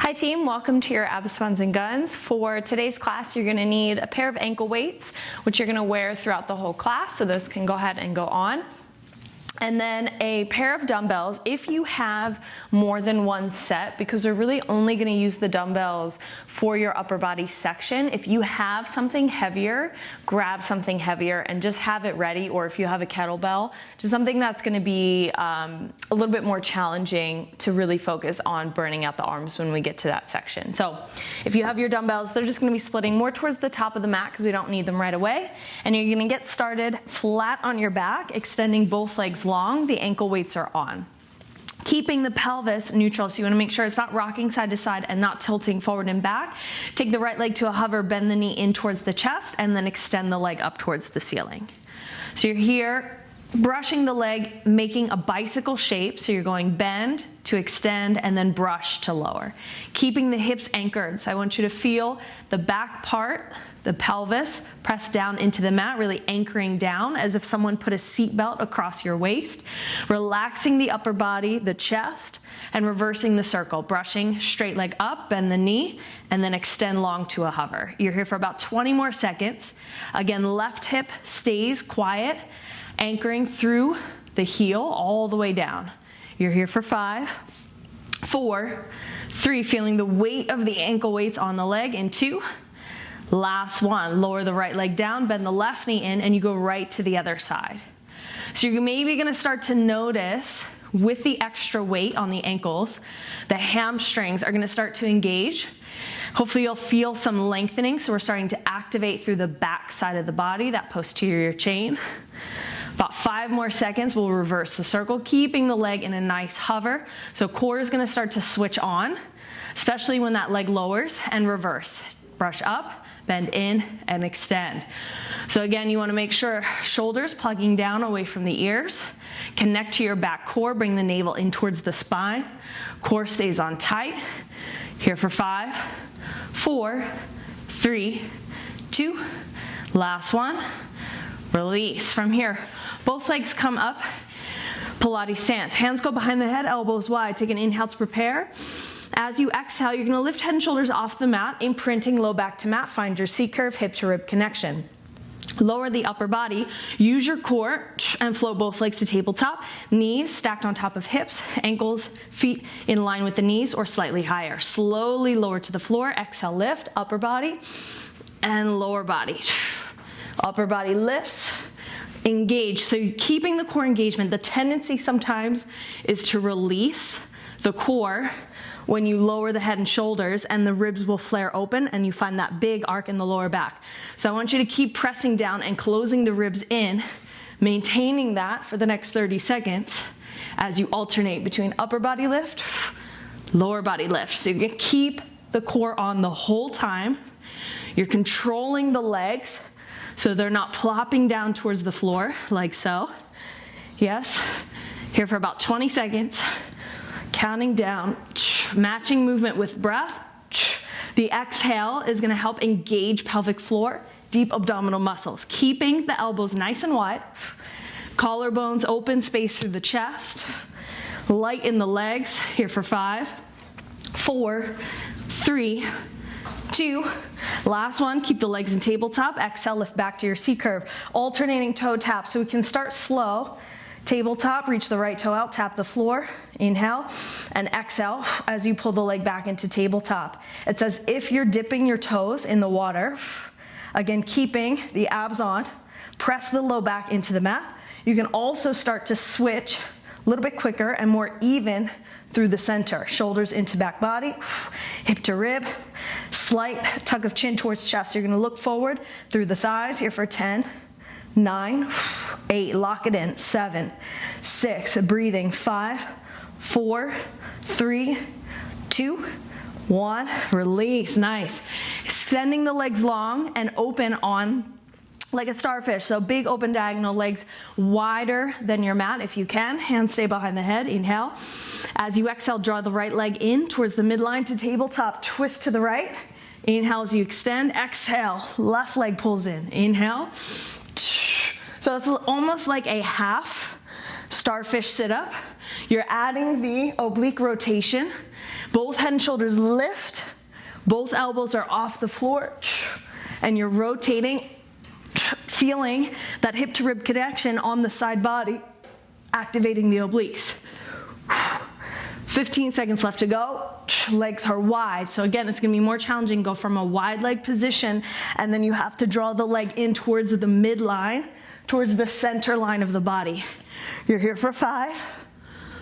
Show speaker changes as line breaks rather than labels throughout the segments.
Hi team, welcome to your Buns and Guns. For today's class, you're gonna need a pair of ankle weights, which you're gonna wear throughout the whole class, so those can go ahead and go on. And then a pair of dumbbells if you have more than one set, because we're really only going to use the dumbbells for your upper body section. If you have something heavier, grab something heavier and just have it ready, or if you have a kettlebell, just something that's going to be a little bit more challenging to really focus on burning out the arms when we get to that section. So if you have your dumbbells, they're just going to be splitting more towards the top of the mat because we don't need them right away. And you're going to get started flat on your back, extending both legs long. The ankle weights are on. Keeping the pelvis neutral, so you want to make sure it's not rocking side to side and not tilting forward and back. Take the right leg to a hover, bend the knee in towards the chest, and then extend the leg up towards the ceiling. So you're here, brushing the leg, making a bicycle shape. So you're going bend to extend and then brush to lower. Keeping the hips anchored. So I want you to feel the back part, the pelvis, press down into the mat, really anchoring down as if someone put a seat belt across your waist. Relaxing the upper body, the chest, and reversing the circle. Brushing straight leg up, bend the knee, and then extend long to a hover. You're here for about 20 more seconds. Again, left hip stays quiet, anchoring through the heel all the way down. You're here for 5, 4, 3, feeling the weight of the ankle weights on the leg in 2. Last one, lower the right leg down, bend the left knee in, and you go right to the other side. So you're maybe gonna start to notice with the extra weight on the ankles, the hamstrings are gonna start to engage. Hopefully you'll feel some lengthening, so we're starting to activate through the back side of the body, that posterior chain. About 5 more seconds, we'll reverse the circle, keeping the leg in a nice hover. So core is gonna start to switch on, especially when that leg lowers, and reverse. Brush up, bend in, and extend. So again, you wanna make sure shoulders plugging down away from the ears. Connect to your back core, bring the navel in towards the spine. Core stays on tight. Here for 5, 4, 3, 2, last one. Release. From here, both legs come up, Pilates stance. Hands go behind the head, elbows wide. Take an inhale to prepare. As you exhale, you're gonna lift head and shoulders off the mat, imprinting low back to mat. Find your C curve, hip to rib connection. Lower the upper body, use your core and float both legs to tabletop. Knees stacked on top of hips, ankles, feet in line with the knees or slightly higher. Slowly lower to the floor, exhale, lift, upper body and lower body. Upper body lifts, engage. So you're keeping the core engagement. The tendency sometimes is to release the core when you lower the head and shoulders, and the ribs will flare open and you find that big arc in the lower back. So I want you to keep pressing down and closing the ribs in, maintaining that for the next 30 seconds as you alternate between upper body lift, lower body lift. So you're gonna keep the core on the whole time. You're controlling the legs so they're not plopping down towards the floor like so. Yes, here for about 20 seconds. Counting down, matching movement with breath. The exhale is gonna help engage pelvic floor, deep abdominal muscles, keeping the elbows nice and wide, collarbones open, space through the chest, light in the legs, here for 5, 4, 3, 2, last one, keep the legs in tabletop, exhale, lift back to your C curve, alternating toe tap, so we can start slow. Tabletop, reach the right toe out, tap the floor, inhale, and exhale as you pull the leg back into tabletop. It's as if you're dipping your toes in the water. Again, keeping the abs on, press the low back into the mat. You can also start to switch a little bit quicker and more even through the center. Shoulders into back body, hip to rib, slight tuck of chin towards chest. You're gonna look forward through the thighs here for 10, 9, 8, lock it in, 7, 6, breathing, 5, 4, 3, 2, 1, release, nice. Extending the legs long and open on like a starfish, so big open diagonal, legs wider than your mat if you can. Hands stay behind the head, inhale. As you exhale, draw the right leg in towards the midline to tabletop, twist to the right. Inhale as you extend, exhale, left leg pulls in, inhale. So it's almost like a half starfish sit-up. You're adding the oblique rotation
Both head and shoulders lift. Both elbows are off the floor. And you're rotating, feeling that hip to rib connection on the side body, activating the obliques. 15 seconds left to go. Legs are wide. So again, it's gonna be more challenging. Go from a wide leg position, and then you have to draw the leg in towards the midline, towards the center line of the body. You're here for 5,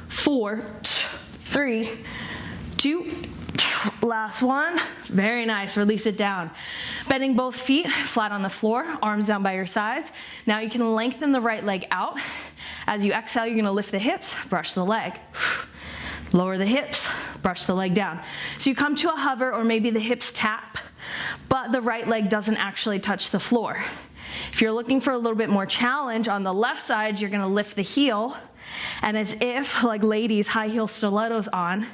4, 3, 2, last one. Very nice, release it down. Bending both feet flat on the floor, arms down by your sides. Now you can lengthen the right leg out. As you exhale, you're gonna lift the hips, brush the leg. Lower the hips, brush the leg down. So you come to a hover, or maybe the hips tap, but the right leg doesn't actually touch the floor. If you're looking for a little bit more challenge, on the left side, you're gonna lift the heel, and as if, like ladies, high heel stilettos on,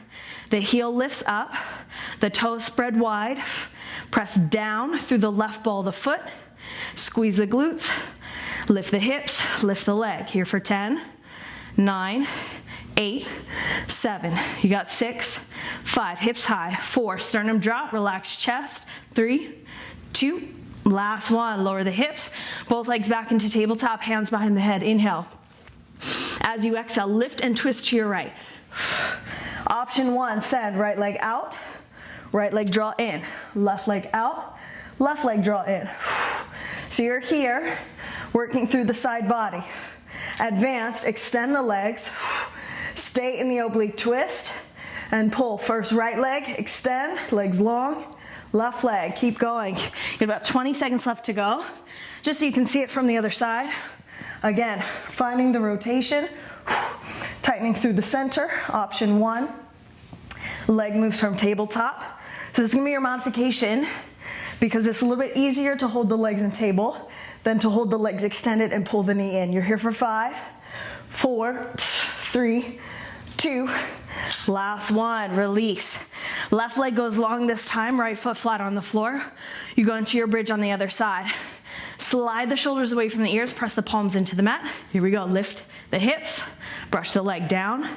the heel lifts up, the toes spread wide, press down through the left ball of the foot, squeeze the glutes, lift the hips, lift the leg. Here for 10, 9, 8, 7, you got 6, 5, hips high, 4, sternum drop, relax chest, 3, 2, last one, lower the hips, both legs back into tabletop, hands behind the head, inhale. As you exhale, lift and twist to your right. Option 1, send right leg out, right leg draw in, left leg out, left leg draw in. So you're here, working through the side body. Advanced, extend the legs, stay in the oblique twist, and pull. First right leg, extend, legs long, left leg, keep going. You have about 20 seconds left to go, just so you can see it from the other side. Again, finding the rotation, tightening through the center. Option 1, leg moves from tabletop. So this is gonna be your modification, because it's a little bit easier to hold the legs in table than to hold the legs extended and pull the knee in. You're here for 5, 4, 3, 2, last one, release. Left leg goes long this time, right foot flat on the floor. You go into your bridge on the other side. Slide the shoulders away from the ears, press the palms into the mat. Here we go, lift the hips, brush the leg down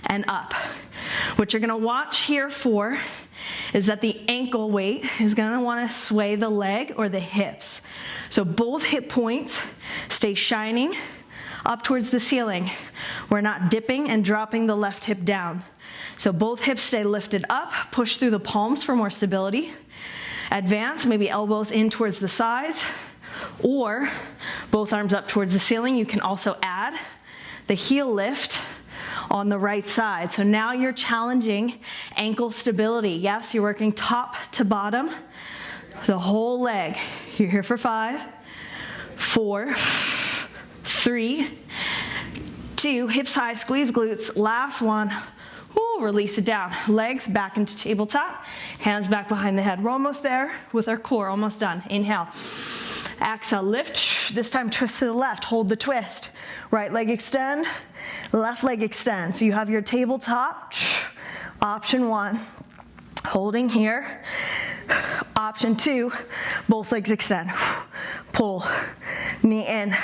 and up. What you're gonna watch here for is that the ankle weight is gonna wanna sway the leg or the hips. So both hip points stay shining up towards the ceiling. We're not dipping and dropping the left hip down. So both hips stay lifted up, push through the palms for more stability. Advance, maybe elbows in towards the sides, or both arms up towards the ceiling. You can also add the heel lift on the right side. So now you're challenging ankle stability. Yes, you're working top to bottom, the whole leg. You're here for 5, 4, 3, 2, hips high, squeeze glutes. Last one. Ooh, release it down. Legs back into tabletop, hands back behind the head. We're almost there with our core, almost done. Inhale. Exhale, lift. This time twist to the left, hold the twist. Right leg extend, left leg extend. So you have your tabletop. Option 1, holding here. Option 2, both legs extend. Pull, knee in,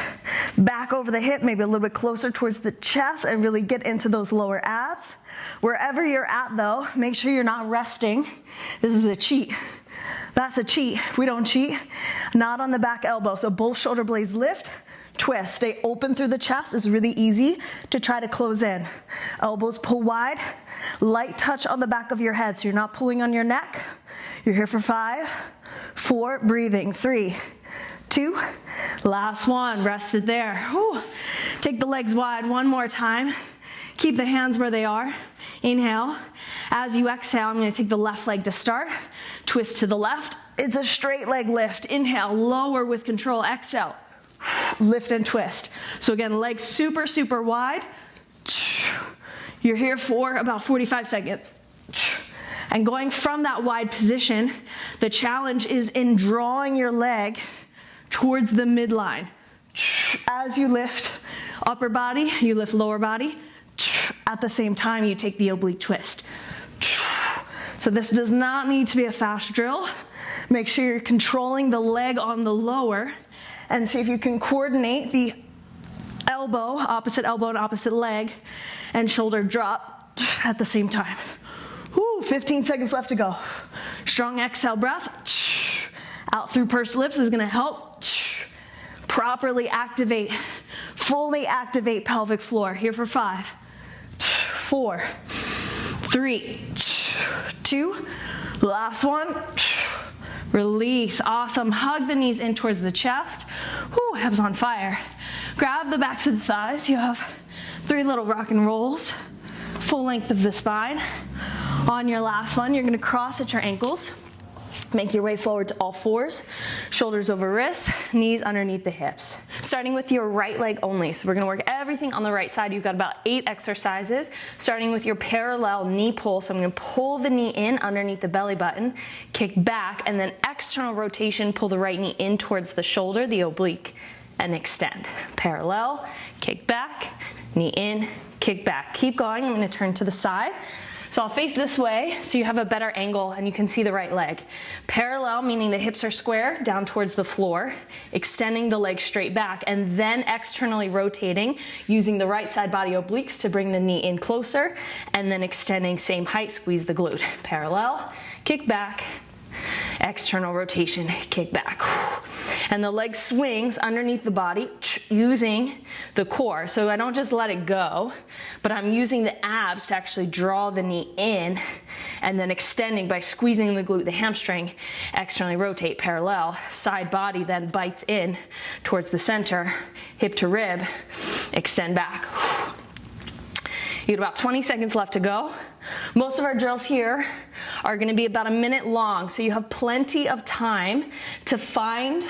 back over the hip, maybe a little bit closer towards the chest, and really get into those lower abs. Wherever you're at though, make sure you're not resting. This is a cheat. That's a cheat. We don't cheat. Not on the back elbow. So both shoulder blades lift, twist. Stay open through the chest. It's really easy to try to close in. Elbows pull wide. Light touch on the back of your head, so you're not pulling on your neck. You're here for 5, 4, breathing. 3, 2, last one. Rested there. Whew. Take the legs wide one more time. Keep the hands where they are. Inhale. As you exhale, I'm going to take the left leg to start. Twist to the left. It's a straight leg lift. Inhale, lower with control. Exhale, lift and twist. So again, legs super, super wide. You're here for about 45 seconds. And going from that wide position, the challenge is in drawing your leg towards the midline. As you lift upper body, you lift lower body. At the same time, you take the oblique twist. So this does not need to be a fast drill. Make sure you're controlling the leg on the lower, and see if you can coordinate the elbow and opposite leg, and shoulder drop at the same time. Whew. 15 seconds left to go. Strong exhale breath. Out through pursed lips is gonna help properly activate, fully activate pelvic floor. Here for 5, 4, 3, 2, last one. Release, awesome. Hug the knees in towards the chest. Whoo, abs on fire. Grab the backs of the thighs. You have 3 little rock and rolls, full length of the spine. On your last one, you're gonna cross at your ankles. Make your way forward to all fours, shoulders over wrists, knees underneath the hips. Starting with your right leg only. So we're gonna work everything on the right side. You've got about 8 exercises, starting with your parallel knee pull. So I'm gonna pull the knee in underneath the belly button, kick back, and then external rotation, pull the right knee in towards the shoulder, the oblique, and extend. Parallel, kick back, knee in, kick back. Keep going, I'm gonna turn to the side. So I'll face this way so you have a better angle and you can see the right leg. Parallel, meaning the hips are square, down towards the floor, extending the leg straight back, and then externally rotating, using the right side body obliques to bring the knee in closer, and then extending same height, squeeze the glute. Parallel, kick back, external rotation, kick back. And the leg swings underneath the body using the core. So I don't just let it go, but I'm using the abs to actually draw the knee in and then extending by squeezing the glute, the hamstring, externally rotate, parallel. Side body then bites in towards the center, hip to rib, extend back. You got about 20 seconds left to go. Most of our drills here are gonna be about a minute long, so you have plenty of time to find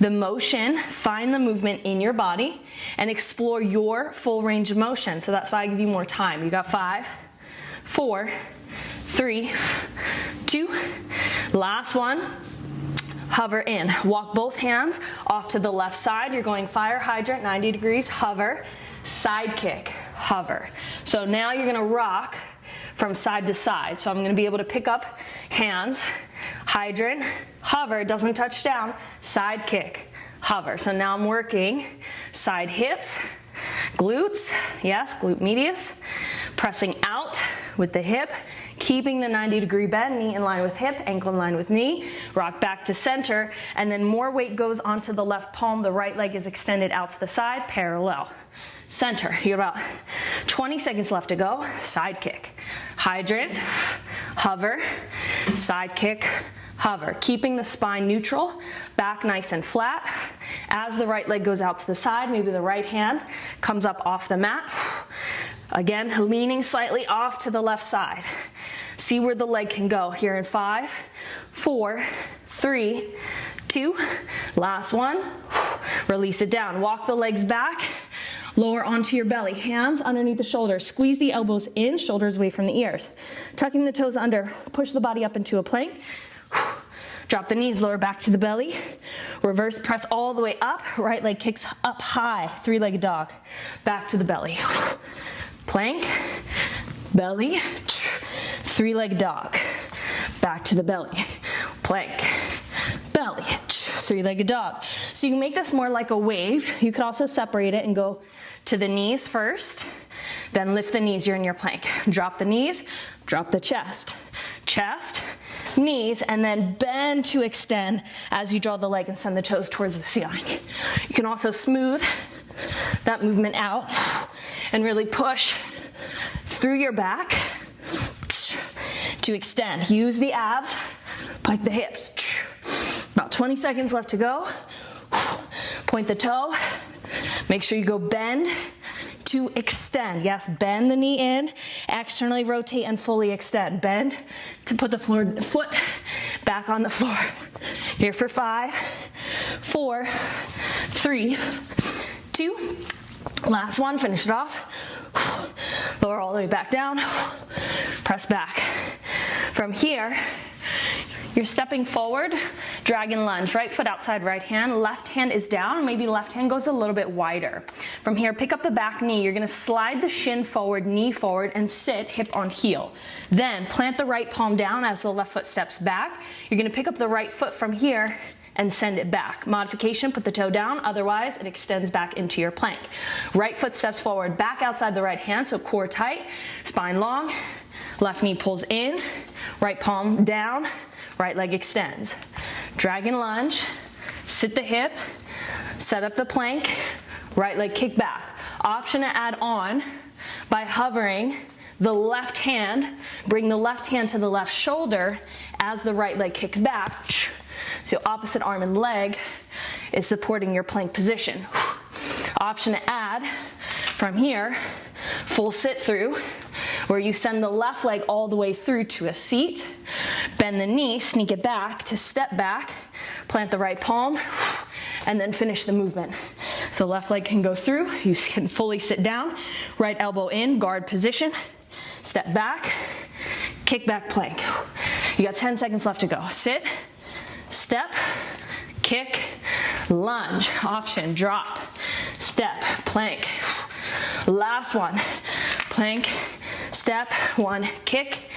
the motion, find the movement in your body, and explore your full range of motion. So that's why I give you more time. You got 5, 4, 3, 2, last one. Hover in. Walk both hands off to the left side. You're going fire hydrant, 90 degrees, hover, side kick, hover. So now you're gonna rock from side to side. So I'm gonna be able to pick up hands, hydrant, hover, doesn't touch down, side kick, hover. So now I'm working side hips, glutes, yes, glute medius, pressing out with the hip, keeping the 90-degree bend, knee in line with hip, ankle in line with knee, rock back to center, and then more weight goes onto the left palm, the right leg is extended out to the side, parallel. Center, you have about 20 seconds left to go, side kick, hydrant, hover, side kick, hover, keeping the spine neutral, back nice and flat. As the right leg goes out to the side, maybe the right hand comes up off the mat. Again, leaning slightly off to the left side. See where the leg can go here in 5, 4, 3, 2, last one. Release it down. Walk the legs back, lower onto your belly, hands underneath the shoulders. Squeeze the elbows in, shoulders away from the ears. Tucking the toes under, push the body up into a plank. Drop the knees, lower back to the belly. Reverse press all the way up. Right leg kicks up high, 3-legged dog. Back to the belly. Plank, belly, 3-legged dog. Back to the belly. Plank, belly, 3-legged dog. So you can make this more like a wave. You could also separate it and go to the knees first, then lift the knees, you're in your plank. Drop the knees, drop the chest. Chest, knees, and then bend to extend as you draw the leg and send the toes towards the ceiling. You can also smooth that movement out and really push through your back to extend. Use the abs, like the hips. About 20 seconds left to go. Point the toe. Make sure you go bend to extend. Yes, bend the knee in, externally rotate and fully extend. Bend to put the foot back on the floor. Here for 5, 4, 3, 2, last one, finish it off. Lower all the way back down, press back. From here, you're stepping forward, dragon lunge, right foot outside right hand, left hand is down, maybe left hand goes a little bit wider. From here, pick up the back knee, you're gonna slide the shin forward, knee forward, and sit hip on heel. Then plant the right palm down as the left foot steps back. You're gonna pick up the right foot from here and send it back. Modification, put the toe down, otherwise it extends back into your plank. Right foot steps forward, back outside the right hand, so core tight, spine long,
Left knee pulls in, right palm down, right leg extends. Dragon lunge, sit the hip, set up the plank, right leg kick back. Option to add on by hovering the left hand, bring the left hand to the left shoulder as the right leg kicks back. So opposite arm and leg is supporting your plank position. Option to add from here, full sit through, where you send the left leg all the way through to a seat, bend the knee, sneak it back to step back, plant the right palm, and then finish the movement. So left leg can go through, you can fully sit down, right elbow in, guard position, step back, kick back plank. You got 10 seconds left to go. Sit, step, kick, lunge, option, drop, step, plank. Last one, plank, step, one, kick,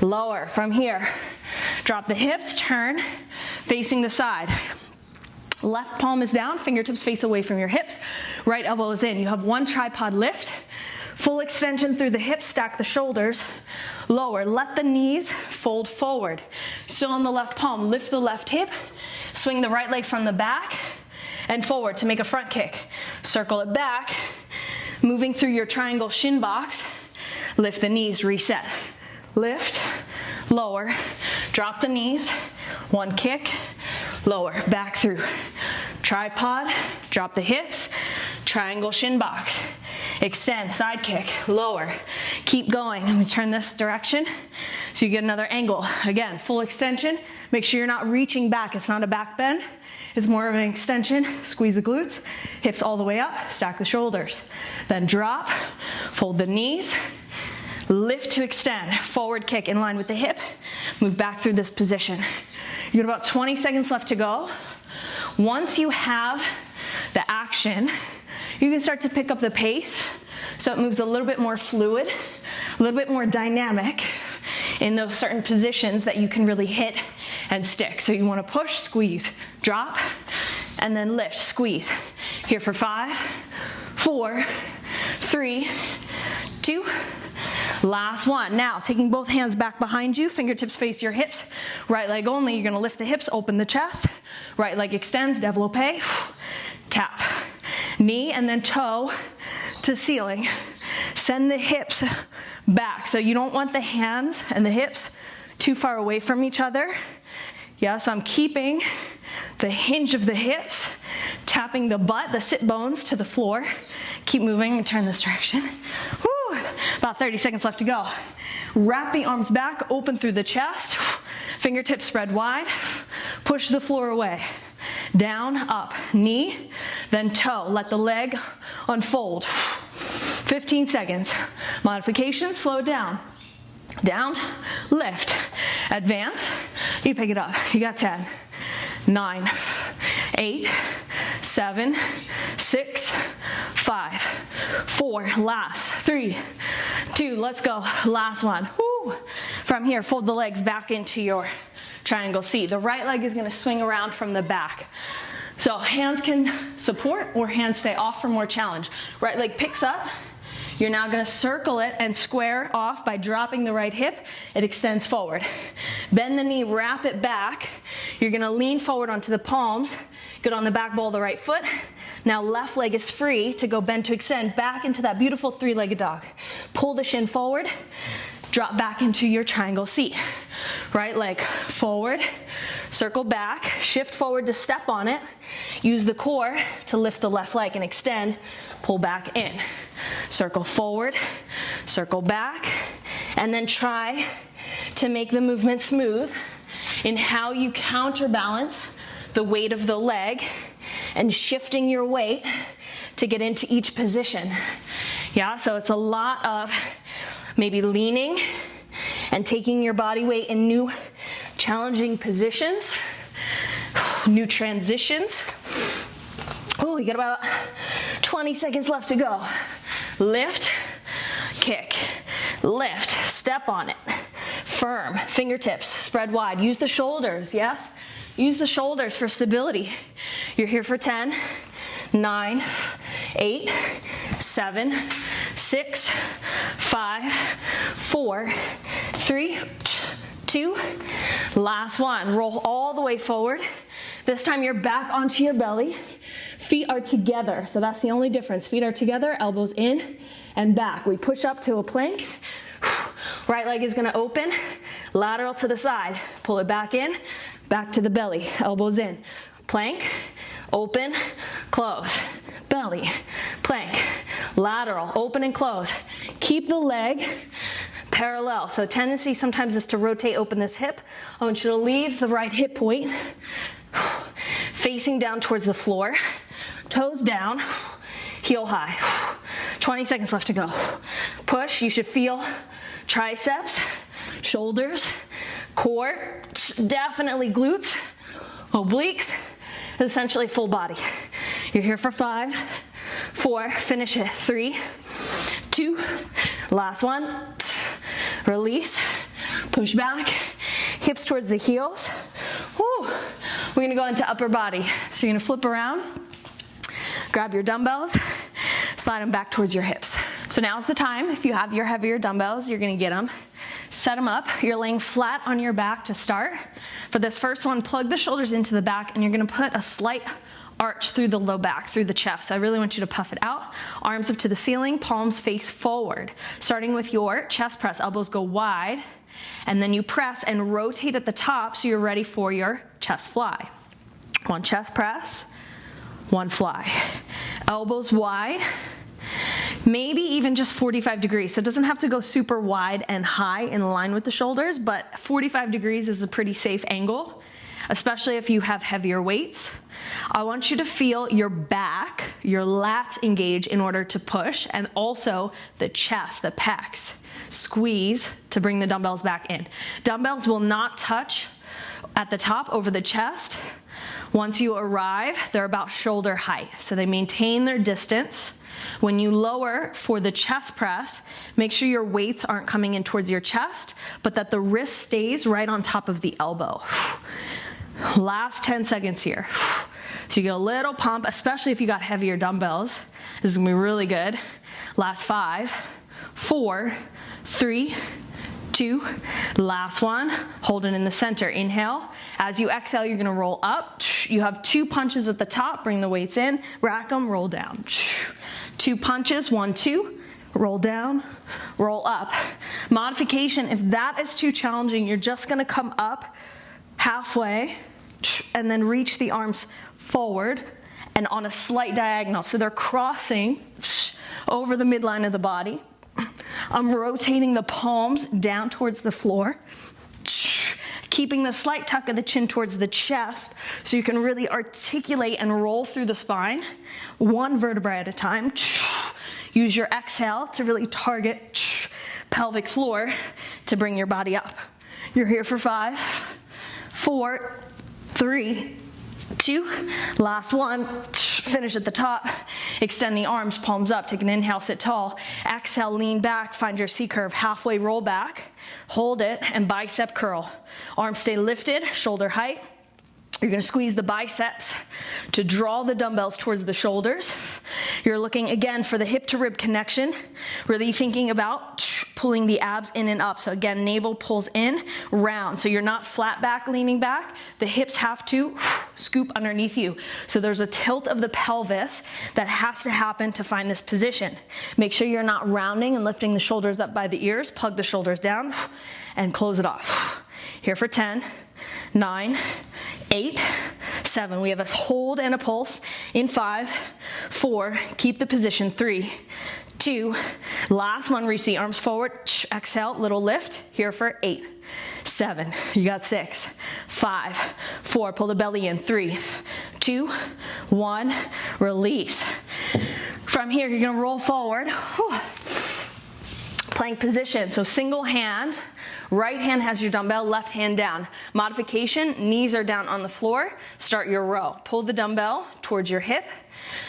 lower. From here, drop the hips, turn, facing the side. Left palm is down, fingertips face away from your hips, right elbow is in. You have one tripod lift, full extension through the hips, stack the shoulders, lower, let the knees fold forward. Still on the left palm, lift the left hip, swing the right leg from the back and forward to make a front kick. Circle it back, moving through your triangle shin box, lift the knees, reset. Lift, lower, drop the knees, one kick, lower, back through. Tripod, drop the hips, triangle shin box. Extend, side kick, lower. Keep going. Let me turn this direction so you get another angle. Again, full extension. Make sure you're not reaching back. It's not a back bend. It's more of an extension. Squeeze the glutes, hips all the way up, stack the shoulders. Then drop, fold the knees, lift to extend, forward kick in line with the hip, move back through this position. You got about 20 seconds left to go. Once you have the action, you can start to pick up the pace so it moves a little bit more fluid, a little bit more dynamic in those certain positions that you can really hit and stick. So you want to push, squeeze, drop, and then lift, squeeze. Here for 5, 4, 3, 2, last one. Now, taking both hands back behind you, fingertips face your hips, right leg only. You're gonna lift the hips, open the chest, right leg extends, développé, tap. Knee and then toe to ceiling. Send the hips back. So you don't want the hands and the hips too far away from each other. Yeah, so I'm keeping the hinge of the hips, tapping the butt, the sit bones to the floor. Keep moving and turn this direction. Woo. About 30 seconds left to go. Wrap the arms back, open through the chest. Fingertips spread wide. Push the floor away. Down, up, knee, then toe. Let the leg unfold. 15 seconds. Modification, slow it down. Down, lift, advance. You pick it up. You got 10, 9, 8, 7, 6, 5, 4, last, 3, 2, let's go. Last one. Woo. From here, fold the legs back into your triangle seat. The right leg is going to swing around from the back. So hands can support or hands stay off for more challenge. Right leg picks up. You're now going to circle it and square off by dropping the right hip. It extends forward. Bend the knee, wrap it back. You're going to lean forward onto the palms. Get on the back ball of the right foot. Now left leg is free to go bend to extend back into that beautiful three-legged dog. Pull the shin forward. Drop back into your triangle seat. Right leg forward, circle back, shift forward to step on it. Use the core to lift the left leg and extend, pull back in. Circle forward, circle back, and then try to make the movement smooth in how you counterbalance the weight of the leg and shifting your weight to get into each position. Yeah, so it's a lot of maybe leaning and taking your body weight in new challenging positions, new transitions. Oh, you got about 20 seconds left to go. Lift, kick, lift, step on it. Firm, fingertips spread wide. Use the shoulders, yes? Use the shoulders for stability. You're here for 10, 9, 8, 7, 6, 5, 4, 3, 2, last one. Roll all the way forward. This time you're back onto your belly. Feet are together, so that's the only difference. Feet are together, elbows in and back. We push up to a plank. Right leg is gonna open, lateral to the side. Pull it back in, back to the belly, elbows in. Plank, open, close. Belly, plank, lateral, open and close. Keep the leg parallel. So tendency sometimes is to rotate open this hip. I want you to leave the right hip point facing down towards the floor. Toes down, heel high. 20 seconds left to go. Push, you should feel triceps, shoulders, core, definitely glutes, obliques, essentially full body. You're here for 5, 4, finish it, 3, 2, last one, release, push back, hips towards the heels. Woo. We're gonna go into upper body. So you're gonna flip around, grab your dumbbells, slide them back towards your hips. So now's the time. If you have your heavier dumbbells, you're gonna get them. Set them up. You're laying flat on your back to start. For this first one, plug the shoulders into the back and you're gonna put a slight arch through the low back, through the chest. So I really want you to puff it out. Arms up to the ceiling, palms face forward. Starting with your chest press, elbows go wide, and then you press and rotate at the top so you're ready for your chest fly. One chest press, one fly. Elbows wide, maybe even just 45 degrees. So it doesn't have to go super wide and high in line with the shoulders, but 45 degrees is a pretty safe angle, especially if you have heavier weights. I want you to feel your back, your lats engage in order to push, and also the chest, the pecs. Squeeze to bring the dumbbells back in. Dumbbells will not touch at the top over the chest. Once you arrive, they're about shoulder height, so they maintain their distance. When you lower for the chest press, make sure your weights aren't coming in towards your chest, but that the wrist stays right on top of the elbow. Last 10 seconds here. So you get a little pump, especially if you got heavier dumbbells. This is gonna be really good. Last 5, 4, 3, 2, last one. Hold it in the center. Inhale. As you exhale, you're gonna roll up. You have 2 punches at the top. Bring the weights in, rack them, roll down. 2 punches, 1, 2. Roll down, roll up. Modification, if that is too challenging, you're just gonna come up halfway and then reach the arms forward and on a slight diagonal. So they're crossing over the midline of the body. I'm rotating the palms down towards the floor, keeping the slight tuck of the chin towards the chest so you can really articulate and roll through the spine, 1 vertebra at a time. Use your exhale to really target pelvic floor to bring your body up. You're here for 5, 4, 3, 2, last one. Finish at the top. Extend the arms, palms up. Take an inhale, sit tall. Exhale, lean back, find your C curve. Halfway roll back, hold it, and bicep curl. Arms stay lifted, shoulder height. You're gonna squeeze the biceps to draw the dumbbells towards the shoulders. You're looking again for the hip to rib connection, really thinking about pulling the abs in and up. So again, navel pulls in, round. So you're not flat back, leaning back. The hips have to scoop underneath you. So there's a tilt of the pelvis that has to happen to find this position. Make sure you're not rounding and lifting the shoulders up by the ears. Plug the shoulders down and close it off. Here for 10, 9, 8, 7. We have a hold and a pulse in 5, 4. Keep the position. 3, 2. Last one. Reach the arms forward. Exhale. Little lift. Here for 8, 7. You got 6, 5, 4. Pull the belly in. 3, 2, 1. Release. From here, you're gonna roll forward. Plank position. So single hand. Right hand has your dumbbell, left hand down. Modification, knees are down on the floor. Start your row. Pull the dumbbell towards your hip.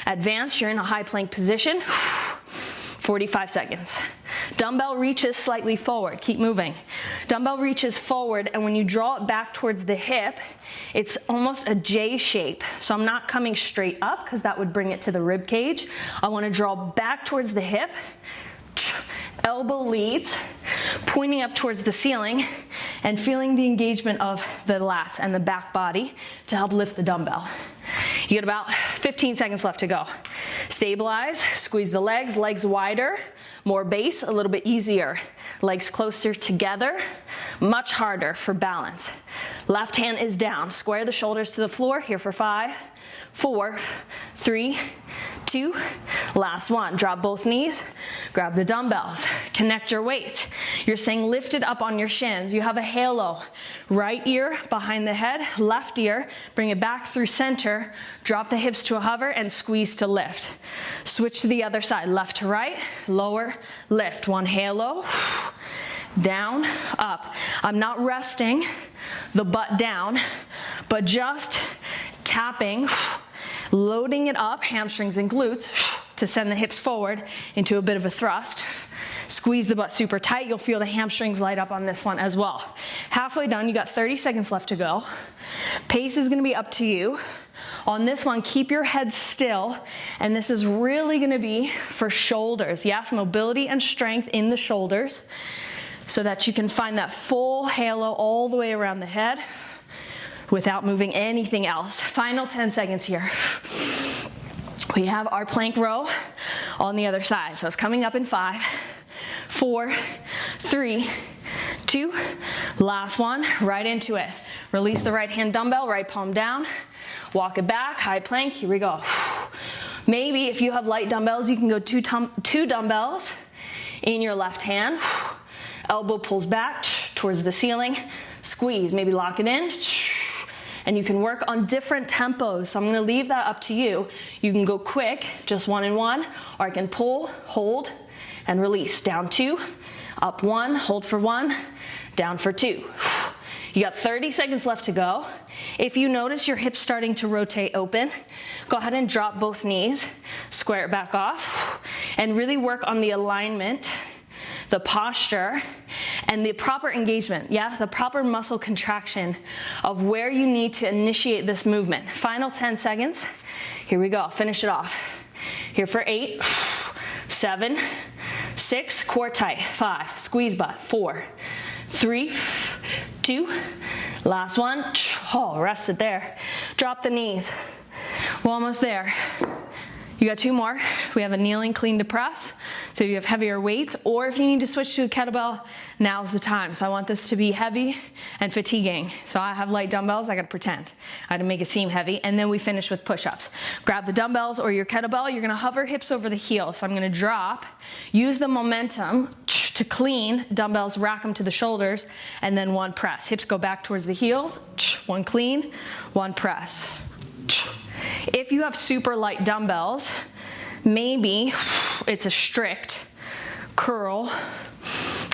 Advance, you're in a high plank position. 45 seconds. Dumbbell reaches slightly forward. Keep moving. Dumbbell reaches forward, and when you draw it back towards the hip, it's almost a J shape. So I'm not coming straight up because that would bring it to the rib cage. I want to draw back towards the hip. Elbow leads. pointing up towards the ceiling and feeling the engagement of the lats and the back body to help lift the dumbbell. You get about 15 seconds left to go. Stabilize, squeeze the legs wider, more base, a little bit easier. Legs closer together, much harder for balance. Left hand is down, square the shoulders to the floor, here for 5, 4, 3, 2, last one. Drop both knees, grab the dumbbells, connect your weights. You're staying lifted up on your shins. You have a halo. Right ear behind the head, left ear, bring it back through center, drop the hips to a hover and squeeze to lift. Switch to the other side, left to right, lower, lift. One halo, down, up. I'm not resting the butt down, but just tapping, loading it up, hamstrings and glutes, to send the hips forward into a bit of a thrust. Squeeze the butt super tight. You'll feel the hamstrings light up on this one as well. Halfway done, you got 30 seconds left to go. Pace is gonna be up to you. On this one, keep your head still, and this is really gonna be for shoulders. Yes, mobility and strength in the shoulders so that you can find that full halo all the way around the head without moving anything else. Final 10 seconds here. We have our plank row on the other side. So it's coming up in 5, 4, 3, 2, last one, right into it. Release the right hand dumbbell, right palm down, walk it back, high plank, here we go. Maybe if you have light dumbbells, you can go two dumbbells in your left hand. Elbow pulls back towards the ceiling, squeeze, maybe lock it in. And you can work on different tempos. So I'm gonna leave that up to you. You can go quick, just 1 and 1, or I can pull, hold, and release. Down 2, up 1, hold for 1, down for 2. You got 30 seconds left to go. If you notice your hips starting to rotate open, go ahead and drop both knees, square it back off, and really work on the alignment, the posture, and the proper engagement, the proper muscle contraction of where you need to initiate this movement. Final 10 seconds. Here we go, finish it off. Here for 8, 7, 6, core tight, 5, squeeze butt, 4, 3, 2, last one. Oh, rest it there. Drop the knees. We're almost there. You got 2 more. We have a kneeling clean to press. So if you have heavier weights, or if you need to switch to a kettlebell, now's the time. So I want this to be heavy and fatiguing. So I have light dumbbells, I gotta pretend. I had to make it seem heavy, and then we finish with push-ups. Grab the dumbbells or your kettlebell, you're gonna hover hips over the heels. So I'm gonna drop, use the momentum to clean, dumbbells, rack them to the shoulders, and then 1 press. Hips go back towards the heels, 1 clean, 1 press. If you have super light dumbbells, maybe it's a strict curl,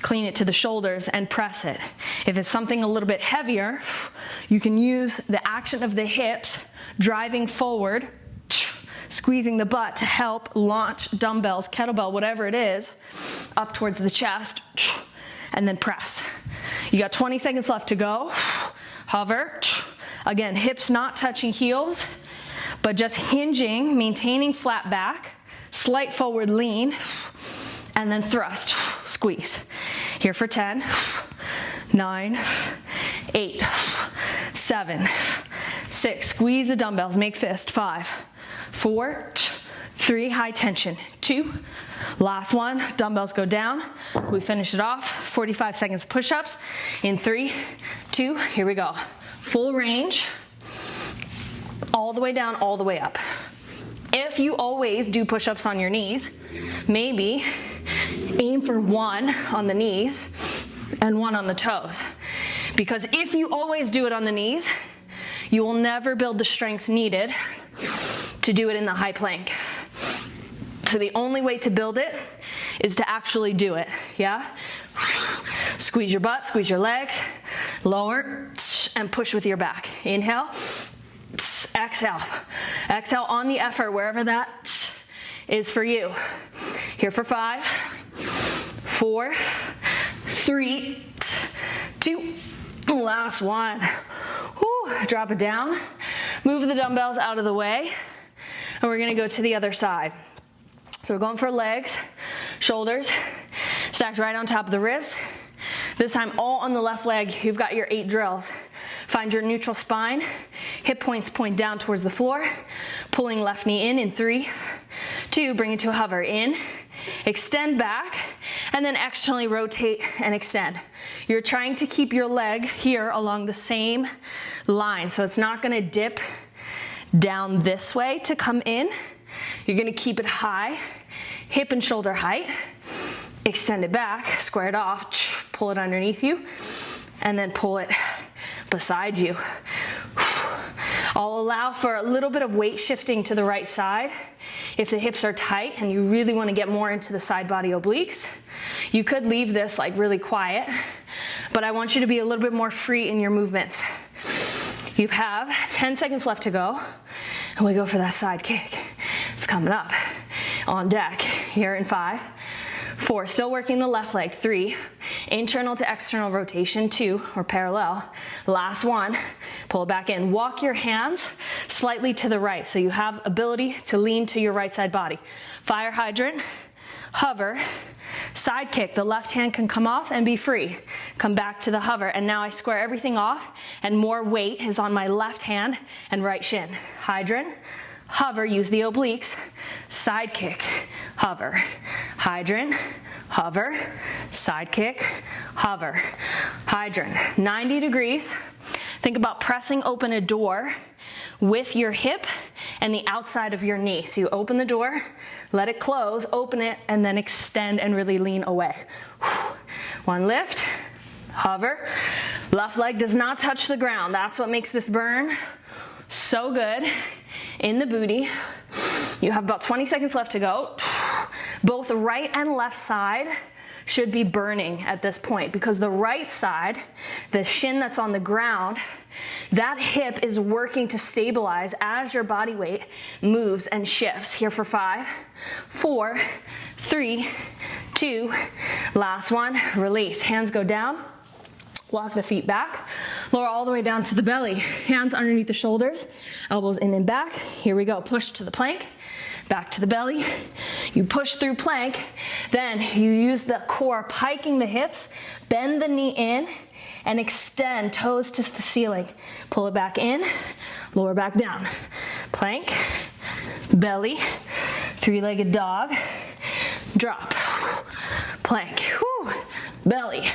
clean it to the shoulders and press it. If it's something a little bit heavier, you can use the action of the hips driving forward, squeezing the butt to help launch dumbbells, kettlebell, whatever it is, up towards the chest, and then press. You got 20 seconds left to go. Hover. Again, hips not touching heels, but just hinging, maintaining flat back, slight forward lean, and then thrust, squeeze. Here for 10, 9, 8, 7, 6, squeeze the dumbbells, make fist, 5, 4, 3, high tension, 2, last one, dumbbells go down, we finish it off, 45 seconds push-ups, in 3, 2, here we go. Full range, all the way down, all the way up. If you always do push-ups on your knees, maybe aim for 1 on the knees and 1 on the toes. Because if you always do it on the knees, you will never build the strength needed to do it in the high plank. So the only way to build it is to actually do it, Squeeze your butt, squeeze your legs, lower, and push with your back. Inhale. Exhale. Exhale on the effort, wherever that is for you. Here for 5, 4, 3, 2, last one. Whew. Drop it down. Move the dumbbells out of the way. And we're gonna go to the other side. So we're going for legs, shoulders, stacked right on top of the wrists, This time all on the left leg. You've got your 8 drills. Find your neutral spine. Hip points point down towards the floor. Pulling left knee in 3, 2, bring it to a hover. In, extend back, and then externally rotate and extend. You're trying to keep your leg here along the same line, so it's not gonna dip down this way to come in. You're gonna keep it high, hip and shoulder height. Extend it back, square it off, pull it underneath you, and then pull it beside you. I'll allow for a little bit of weight shifting to the right side. If the hips are tight and you really want to get more into the side body obliques, you could leave this like really quiet, but I want you to be a little bit more free in your movements. You have 10 seconds left to go, and we go for that side kick. It's coming up. On deck, here in 5, 4, still working the left leg. 3, internal to external rotation. 2, or parallel. Last one, pull it back in. Walk your hands slightly to the right, so you have ability to lean to your right side body. Fire hydrant, hover, side kick. The left hand can come off and be free. Come back to the hover, and now I square everything off, and more weight is on my left hand and right shin. Hydrant, hover, use the obliques, side kick, hover, hydrant, hover, side kick, hover, hydrant. 90 degrees. Think about pressing open a door with your hip and the outside of your knee. So you open the door, let it close, open it, and then extend and really lean away. One lift, hover. Left leg does not touch the ground. That's what makes this burn so good. In the booty. You have about 20 seconds left to go. Both the right and left side should be burning at this point, because the right side, the shin that's on the ground, that hip is working to stabilize as your body weight moves and shifts. Here for 5, 4, 3, 2, last one, release. Hands go down. Walk the feet back, lower all the way down to the belly. Hands underneath the shoulders, elbows in and back. Here we go, push to the plank, back to the belly. You push through plank, then you use the core, piking the hips, bend the knee in, and extend toes to the ceiling. Pull it back in, lower back down. Plank, belly, 3-legged dog, drop, plank, whew, belly,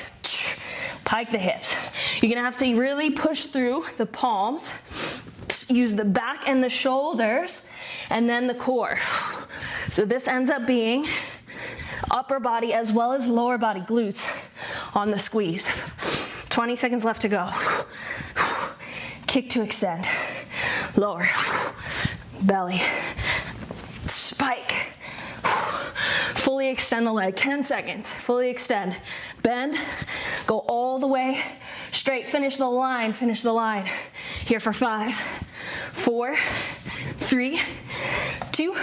pike the hips. You're gonna have to really push through the palms, use the back and the shoulders, and then the core. So this ends up being upper body as well as lower body glutes on the squeeze. 20 seconds left to go. Kick to extend. Lower. Belly. Spike. Fully extend the leg. 10 seconds. Fully extend. Bend. Go all the way straight. Finish the line. Finish the line. Here for 5, 4, 3, 2.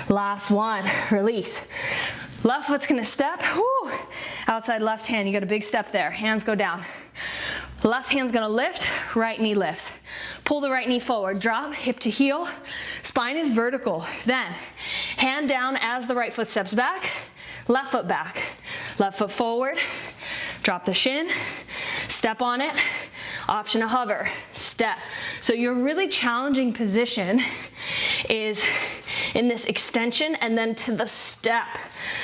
Last one. Release. Left foot's gonna step. Whew. Outside left hand. You got a big step there. Hands go down. Left hand's gonna lift. Right knee lifts. Pull the right knee forward. Drop. Hip to heel. Spine is vertical. Then hand down as the right foot steps back. Left foot back. Left foot forward. Drop the shin. Step on it. Option to hover. Step. So your really challenging position is in this extension and then to the step.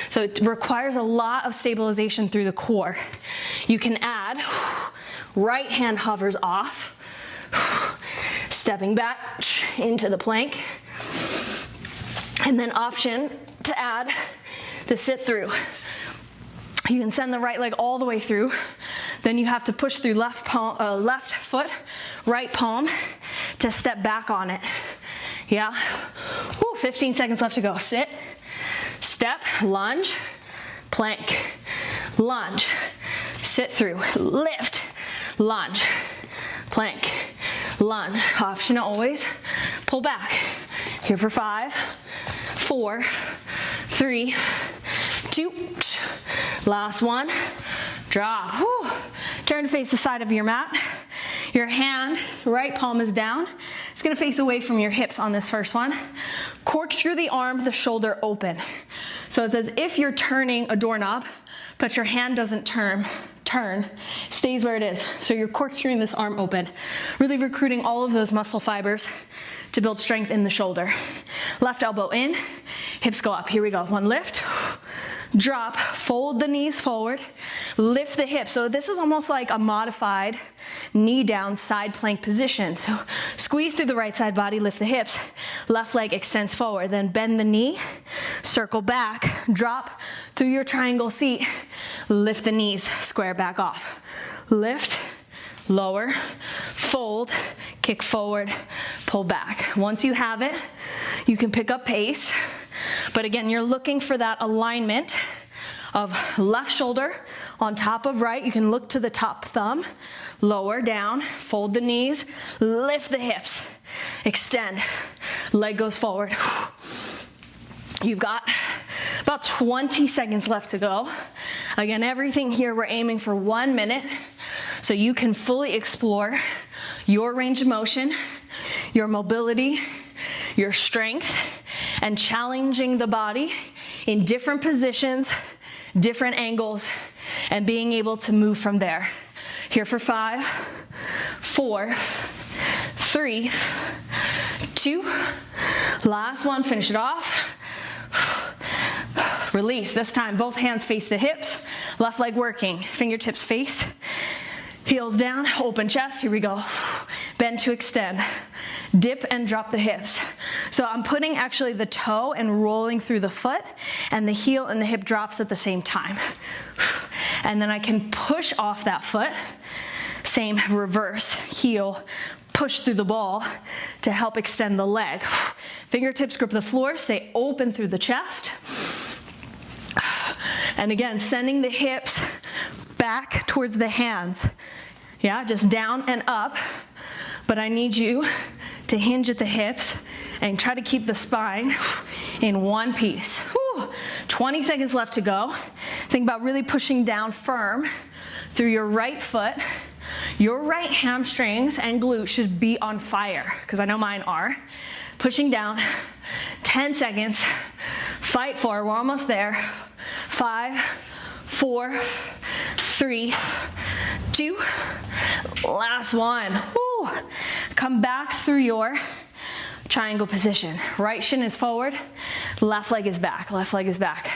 So it requires a lot of stabilization through the core. You can add right hand hovers off, stepping back into the plank, and then option to add the sit through. You can send the right leg all the way through. Then you have to push through left foot, right palm to step back on it. Yeah. Woo, 15 seconds left to go. Sit, step, lunge, plank, lunge, sit through, lift, lunge, plank, lunge. Option to always pull back. Here for 5, 4, 3, 2. Last one. Drop. Whew. Turn to face the side of your mat. Your hand, right palm is down. It's gonna face away from your hips on this first one. Corkscrew the arm, the shoulder open. So it's as if you're turning a doorknob
but your hand doesn't turn, stays where it is. So you're corkscrewing this arm open, really recruiting all of those muscle fibers to build strength in the shoulder. Left elbow in, hips go up. Here we go. One lift, drop, fold the knees forward, lift the hips. So this is almost like a modified knee down side plank position. So squeeze through the right side body, lift the hips, left leg extends forward, then bend the knee, circle back, drop through your triangle seat, lift the knees, square back off. Lift, lower, fold, kick forward, pull back. Once you have it, you can pick up pace. But again, you're looking for that alignment of left shoulder on top of right. You can look to the top thumb, lower down, fold the knees, lift the hips, extend, leg goes forward. You've got about 20 seconds left to go. Again, everything here, we're aiming for 1 minute so you can fully explore your range of motion, your mobility, your strength, and challenging the body in different positions, different angles, and being able to move from there. Here for 5, 4, 3, 2, last one, finish it off. Release. This time, both hands face the hips, left leg working, fingertips face, heels down, open chest, here we go. Bend to extend. Dip and drop the hips. So I'm putting actually the toe and rolling through the foot, and the heel and the hip drops at the same time. And then I can push off that foot, same reverse, heel, push through the ball to help extend the leg. Fingertips grip the floor, stay open through the chest. And again, sending the hips back towards the hands. Yeah, just down and up. But I need you to hinge at the hips and try to keep the spine in one piece. Whew. 20 seconds left to go. Think about really pushing down firm through your right foot. Your right hamstrings and glute should be on fire, because I know mine are. Pushing down, 10 seconds. Fight for, we're almost there. 5, 4, 3, 2, last one. Woo. Come back through your triangle position. Right shin is forward, left leg is back, left leg is back.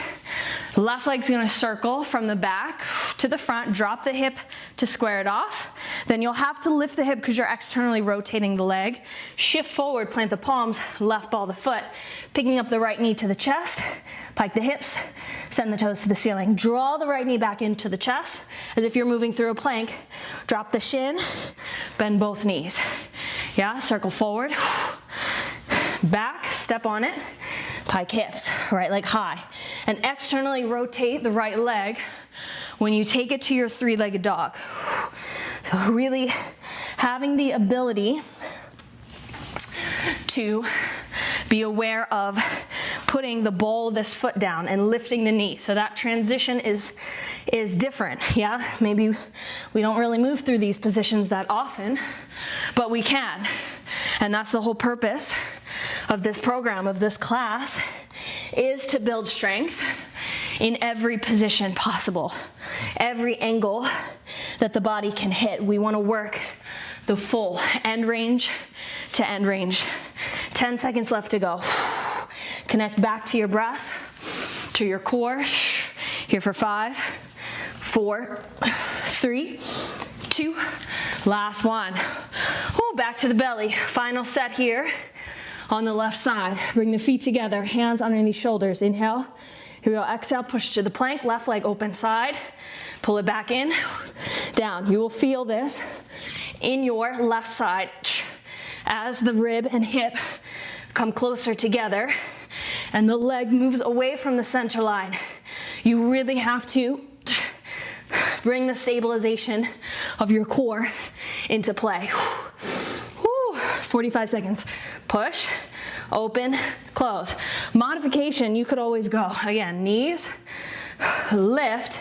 Left leg's gonna circle from the back to the front, drop the hip to square it off. Then you'll have to lift the hip because you're externally rotating the leg. Shift forward, plant the palms, left ball the foot. Picking up the right knee to the chest, pike the hips, send the toes to the ceiling. Draw the right knee back into the chest as if you're moving through a plank. Drop the shin, bend both knees. Yeah, circle forward. Back, step on it, pike hips, right leg high. And externally rotate the right leg when you take it to your three-legged dog. So really having the ability to be aware of putting the ball of this foot down and lifting the knee. So that transition is different, yeah? Maybe we don't really move through these positions that often, but we can. And that's the whole purpose of this program, of this class, is to build strength in every position possible, every angle that the body can hit. We want to work the full end range to end range. 10 seconds left to go. Connect back to your breath, to your core. Here for 5, 4, 3, 2, last one. Ooh, back to the belly. Final set here on the left side. Bring the feet together, hands underneath shoulders. Inhale. Here we go. Exhale, push to the plank. Left leg open side. Pull it back in, down. You will feel this in your left side as the rib and hip come closer together and the leg moves away from the center line. You really have to bring the stabilization of your core into play. 45 seconds. Push, open, close. Modification, you could always go. Again, knees, lift,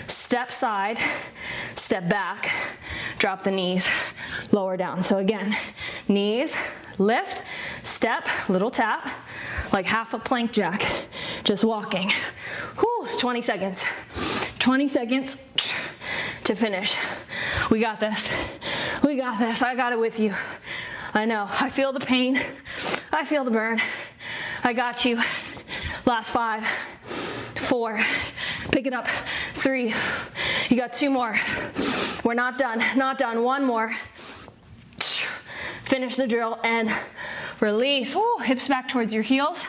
step side, step back, drop the knees, lower down. So again, knees, lift, step, little tap, like half a plank jack, just walking. 20 seconds.
20 seconds to finish. We got this. We got this. I got it with you. I know. I feel the pain. I feel the burn. I got you. Last 5, 4, pick it up, 3, you got 2 more. We're not done, not done, 1 more. Finish the drill and release. Ooh, hips back towards your heels.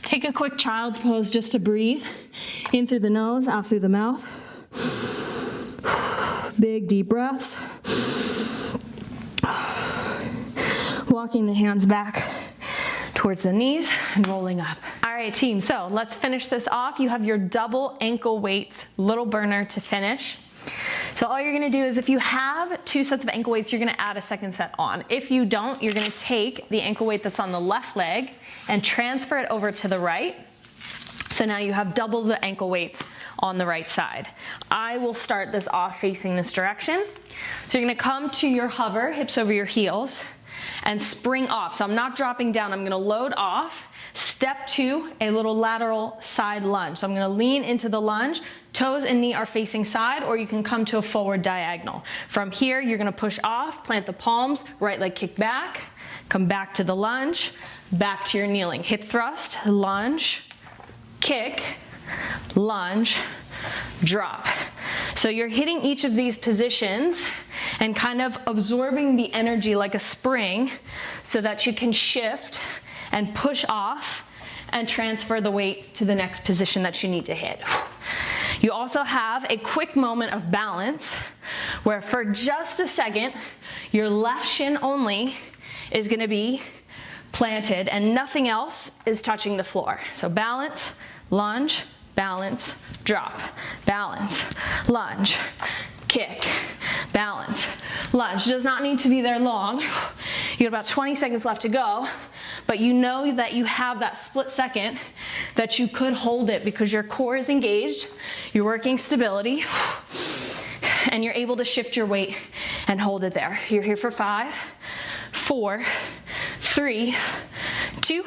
Take a quick child's pose just to breathe. In through the nose, out through the mouth. Big deep breaths. Walking the hands back towards the knees and rolling up. All right, team, so let's finish this off. You have your double ankle weights, little burner to finish. So all you're gonna do is if you have 2 sets of ankle weights, you're gonna add a second set on. If you don't, you're gonna take the ankle weight that's on the left leg and transfer it over to the right. So now you have double the ankle weights on the right side. I will start this off facing this direction. So you're gonna come to your hover, hips over your heels, and spring off. So I'm not dropping down, I'm gonna load off, step to a little lateral side lunge. So I'm gonna lean into the lunge, toes and knee are facing side, or you can come to a forward diagonal. From here, you're gonna push off, plant the palms, right leg kick back, come back to the lunge, back to your kneeling. Hip thrust, lunge, kick, lunge, drop. So you're hitting each of these positions and kind of absorbing the energy like a spring so that you can shift and push off and transfer the weight to the next position that you need to hit. You also have a quick moment of balance where for just a second, your left shin only is gonna be planted and nothing else is touching the floor. So balance, lunge, balance, drop, balance, lunge, kick, balance, lunge. Does not need to be there long. You have about 20 seconds left to go, but you know that you have that split second that you could hold it because your core is engaged, you're working stability, and you're able to shift your weight and hold it there. You're here for 5, 4, 3, 2,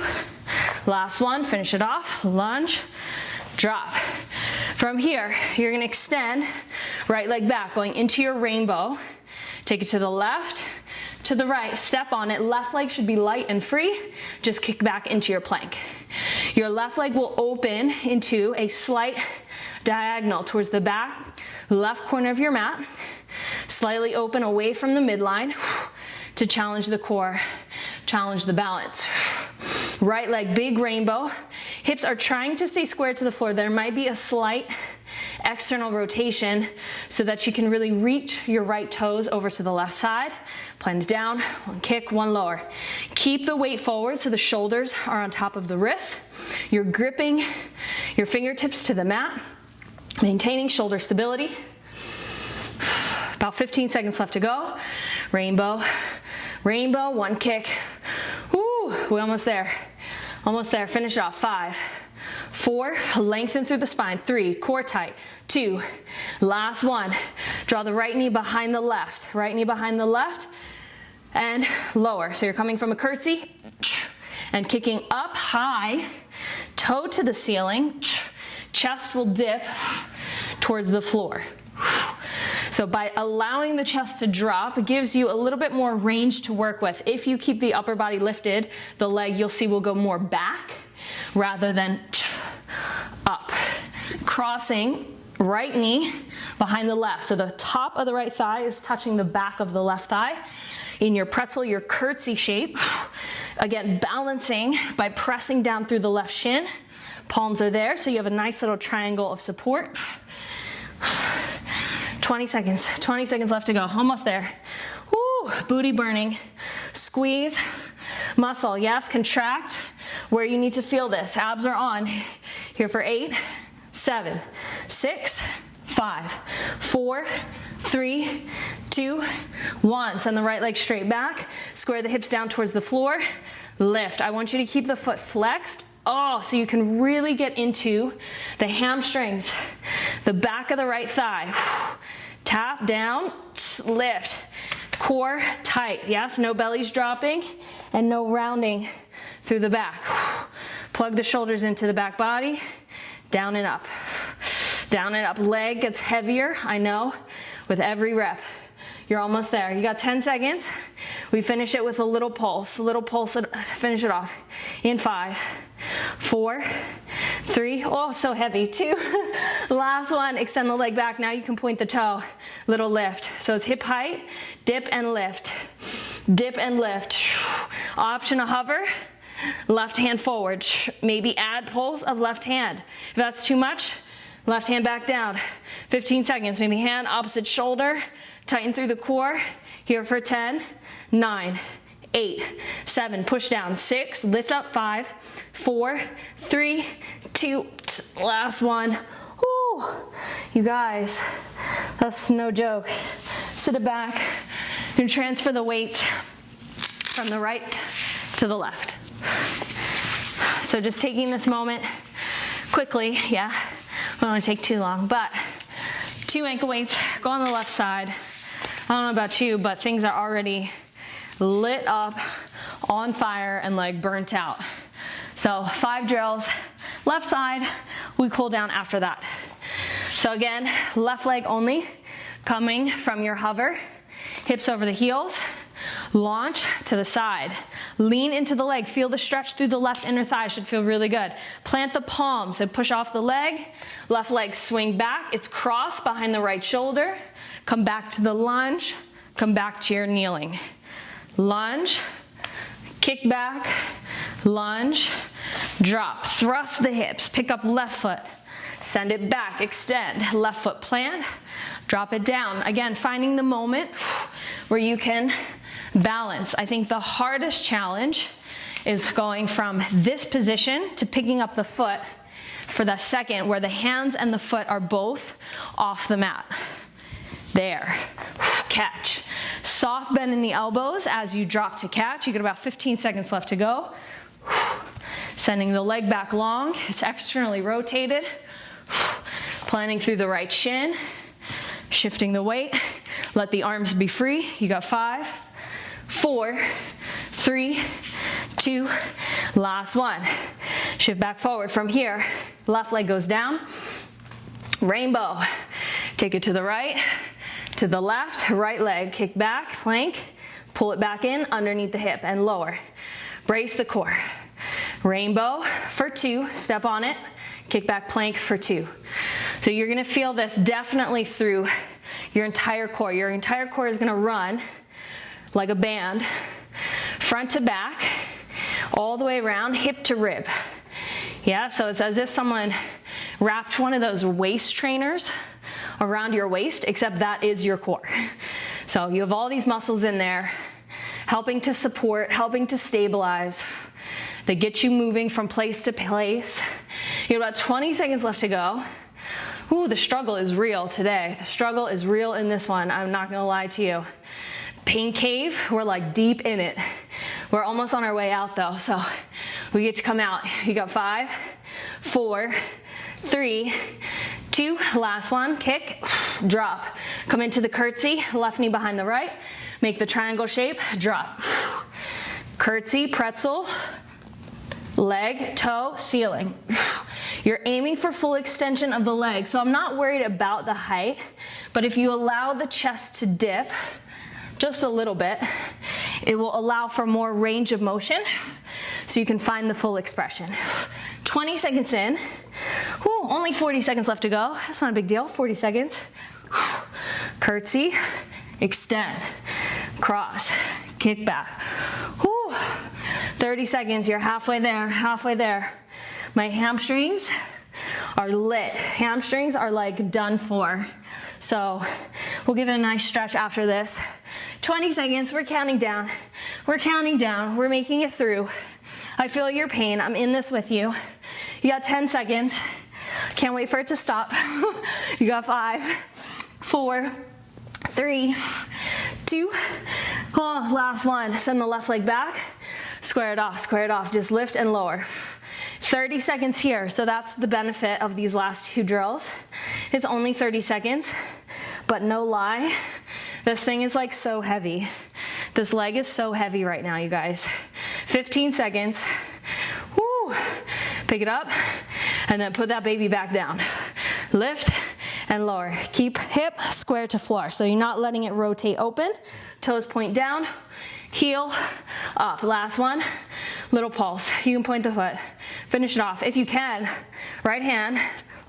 last one, finish it off, lunge, drop. From here, you're gonna extend right leg back, going into your rainbow. Take it to the left, to the right, step on it. Left leg should be light and free. Just kick back into your plank. Your left leg will open into a slight diagonal towards the back, left corner of your mat. Slightly open away from the midline to challenge the core, challenge the balance. Right leg, big rainbow. Hips are trying to stay square to the floor. There might be a slight external rotation so that you can really reach your right toes over to the left side. Plant it down, 1 kick, 1 lower. Keep the weight forward so the shoulders are on top of the wrists. You're gripping your fingertips to the mat, maintaining shoulder stability. About 15 seconds left to go. Rainbow, rainbow, 1 kick. Woo, we're almost there. Almost there, finish it off. 5, 4, lengthen through the spine. 3, core tight. 2, last one. Draw the right knee behind the left. Right knee behind the left and lower. So you're coming from a curtsy and kicking up high, toe to the ceiling. Chest will dip towards the floor. So by allowing the chest to drop, it gives you a little bit more range to work with. If you keep the upper body lifted, the leg you'll see will go more back rather than up. Crossing right knee behind the left. So the top of the right thigh is touching the back of the left thigh. In your pretzel, your curtsy shape. Again, balancing by pressing down through the left shin. Palms are there, so you have a nice little triangle of support. 20 seconds left to go, almost there. Woo, booty burning. Squeeze, muscle, yes, contract where you need to feel this. Abs are on. Here for 8, 7, 6, 5, 4, 3, 2, 1. Send the right leg straight back. Square the hips down towards the floor. Lift. I want you to keep the foot flexed. Oh, so you can really get into the hamstrings, the back of the right thigh. Tap down, lift. Core tight, yes? No bellies dropping and no rounding through the back. Plug the shoulders into the back body, down and up. Down and up, leg gets heavier, I know, with every rep. You're almost there. You got 10 seconds. We finish it with a little pulse, finish it off. In 5, 4, 3, oh, so heavy, 2. Last one, extend the leg back. Now you can point the toe, little lift. So it's hip height, dip and lift. Dip and lift. Option to hover, left hand forward. Maybe add pulse of left hand. If that's too much, left hand back down. 15 seconds, maybe hand opposite shoulder. Tighten through the core. Here for 10, 9, 8, 7, push down, 6, lift up, 5, 4, 3, 2, last one. Woo. You guys, that's no joke. Sit it back. You can transfer the weight from the right to the left. So just taking this moment quickly, yeah, I don't want to take too long, but 2 ankle weights, go on the left side. I don't know about you, but things are already lit up, on fire, and like burnt out. So 5 drills, left side, we cool down after that. So again, left leg only, coming from your hover, hips over the heels, launch to the side, lean into the leg, feel the stretch through the left inner thigh, should feel really good. Plant the palms and push off the leg, left leg swing back, it's crossed behind the right shoulder, come back to the lunge, come back to your kneeling. Lunge, kick back, lunge, drop, thrust the hips, pick up left foot, send it back, extend, left foot plant, drop it down. Again, finding the moment where you can balance. I think the hardest challenge is going from this position to picking up the foot for the second where the hands and the foot are both off the mat. There, catch. Soft bend in the elbows as you drop to catch. You got about 15 seconds left to go. Sending the leg back long, it's externally rotated. Planting through the right shin, shifting the weight. Let the arms be free. You got 5, 4, 3, 2, last one. Shift back forward from here. Left leg goes down. Rainbow. Take it to the right, to the left, right leg, kick back, plank, pull it back in underneath the hip and lower. Brace the core. Rainbow for 2, step on it, kick back plank for 2. So you're gonna feel this definitely through your entire core. Your entire core is gonna run like a band, front to back, all the way around, hip to rib. Yeah, so it's as if someone wrapped one of those waist trainers around your waist, except that is your core. So you have all these muscles in there, helping to support, helping to stabilize. They get you moving from place to place. You have about 20 seconds left to go. Ooh, the struggle is real today. The struggle is real in this one. I'm not gonna lie to you. Pain cave, we're like deep in it. We're almost on our way out though, so we get to come out. You got 5, 4, 3, 2, last one, kick, drop. Come into the curtsy, left knee behind the right, make the triangle shape, drop. Curtsy, pretzel, leg, toe, ceiling. You're aiming for full extension of the leg, so I'm not worried about the height, but if you allow the chest to dip just a little bit, it will allow for more range of motion so you can find the full expression. 20 seconds in. Whew, only 40 seconds left to go. That's not a big deal, 40 seconds. Curtsy, extend, cross, kick back. Whew, 30 seconds, you're halfway there, halfway there. My hamstrings are lit. Hamstrings are like done for. So we'll give it a nice stretch after this. 20 seconds, we're counting down. We're counting down, we're making it through. I feel your pain, I'm in this with you. You got 10 seconds. Can't wait for it to stop. You got 5, 4, 3, 2, oh, last one. Send the left leg back, square it off, just lift and lower. 30 seconds here, so that's the benefit of these last 2 drills. It's only 30 seconds, but no lie, this thing is like so heavy. This leg is so heavy right now, you guys. 15 seconds, woo, pick it up, and then put that baby back down. Lift,
and lower. Keep hip square to floor, so you're not letting it rotate open. Toes point down, heel up. Last one, little pulse. You can point the foot. Finish it off. If you can, right hand,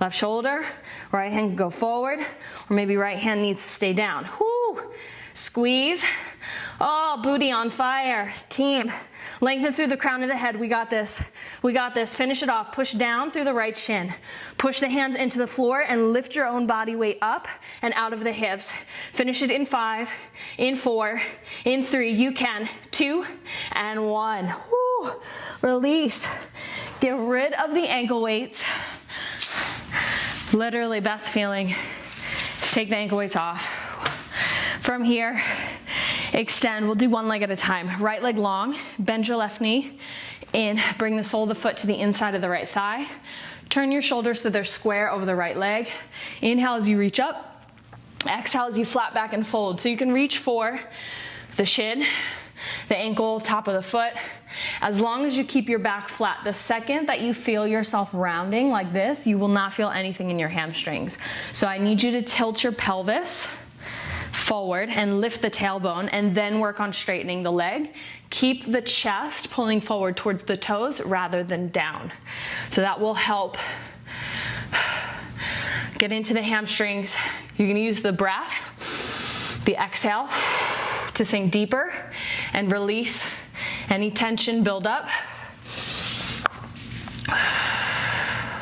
left shoulder, right hand can go forward, or maybe right hand needs to stay down. Whoo! Squeeze. Oh, booty on fire. Team. Lengthen through the crown of the head. We got this. We got this. Finish it off. Push down through the right shin. Push the hands into the floor and lift your own body weight up and out of the hips. Finish it in 5, in 4, in 3. You can. 2 and 1. Woo. Release. Get rid of the ankle weights. Literally best feeling is take the ankle weights off. From here, extend. We'll do one leg at a time. Right leg long, bend your left knee in, bring the sole of the foot to the inside of the right thigh. Turn your shoulders so they're square over the right leg. Inhale as you reach up. Exhale as you flat back and fold. So you can reach for the shin, the ankle, top of the foot, as long as you keep your back flat. The second that you feel yourself rounding like this, you will not feel anything in your hamstrings. So I need you to tilt your pelvis forward and lift the tailbone, and then work on straightening the leg. Keep the chest pulling forward towards the toes rather than down. So that will help get into the hamstrings. You're gonna use the breath, the exhale, to sink deeper and release any tension build up.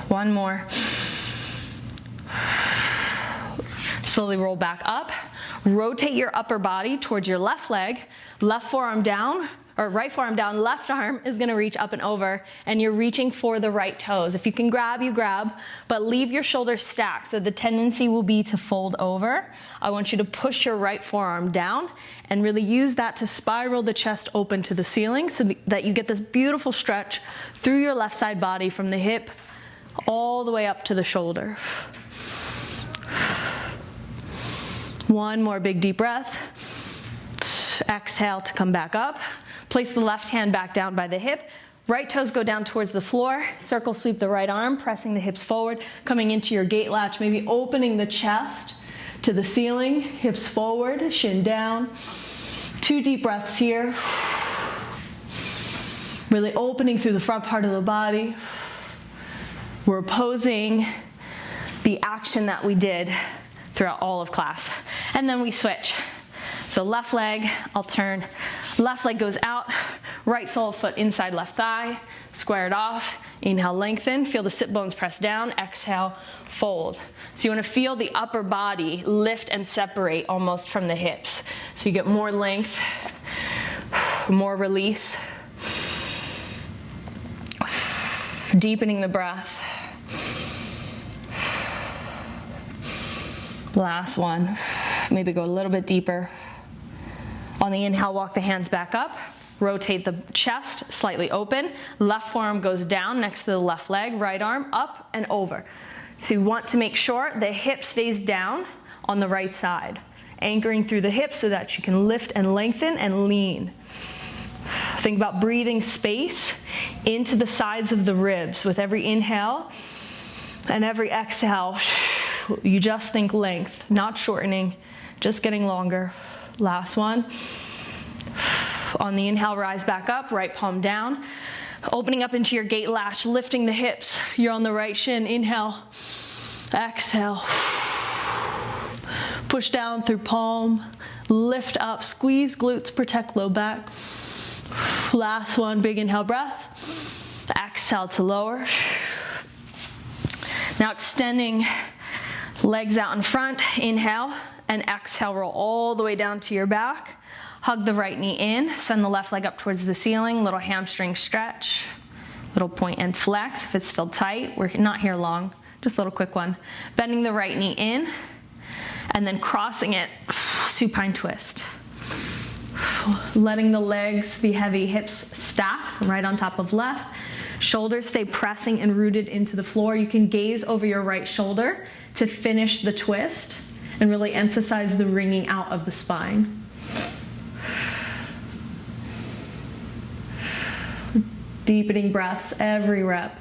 One more. Slowly roll back up. Rotate your upper body towards your left leg, left forearm down, or right forearm down, left arm is gonna reach up and over, and you're reaching for the right toes. If you can grab, you grab, but leave your shoulders stacked, so the tendency will be to fold over. I want you to push your right forearm down and really use that to spiral the chest open to the ceiling so that you get this beautiful stretch through your left side body from the hip all the way up to the shoulder. One more big deep breath. Exhale to come back up. Place the left hand back down by the hip. Right toes go down towards the floor. Circle sweep the right arm, pressing the hips forward, coming into your gate latch, maybe opening the chest to the ceiling, hips forward, shin down. 2 deep breaths here. Really opening through the front part of the body. We're opposing the action that we did throughout all of class. And then we switch. So left leg, I'll turn. Left leg goes out, right sole of foot inside left thigh, square it off. Inhale, lengthen, feel the sit bones press down. Exhale, fold. So you wanna feel the upper body lift and separate almost from the hips. So you get more length, more release. Deepening the breath. Last one, maybe go a little bit deeper. On the inhale, walk the hands back up, rotate the chest slightly open, left forearm goes down next to the left leg, right arm up and over. So you want to make sure the hip stays down on the right side, anchoring through the hips so that you can lift and lengthen and lean. Think about breathing space into the sides of the ribs with every inhale and every exhale. You just think length, not shortening, just getting longer. Last one. On the inhale, rise back up, right palm down. Opening up into your gate latch, lifting the hips. You're on the right shin. Inhale, exhale. Push down through palm, lift up, squeeze glutes, protect low back. Last one, big inhale breath. Exhale to lower. Now extending legs out in front, inhale, and exhale, roll all the way down to your back. Hug the right knee in, send the left leg up towards the ceiling, little hamstring stretch, little point and flex if it's still tight. We're not here long, just a little quick one. Bending the right knee in, and then crossing it, supine twist. Letting the legs be heavy, hips stacked, right on top of left. Shoulders stay pressing and rooted into the floor. You can gaze over your right shoulder to finish the twist and really emphasize the wringing out of the spine. Deepening breaths every rep.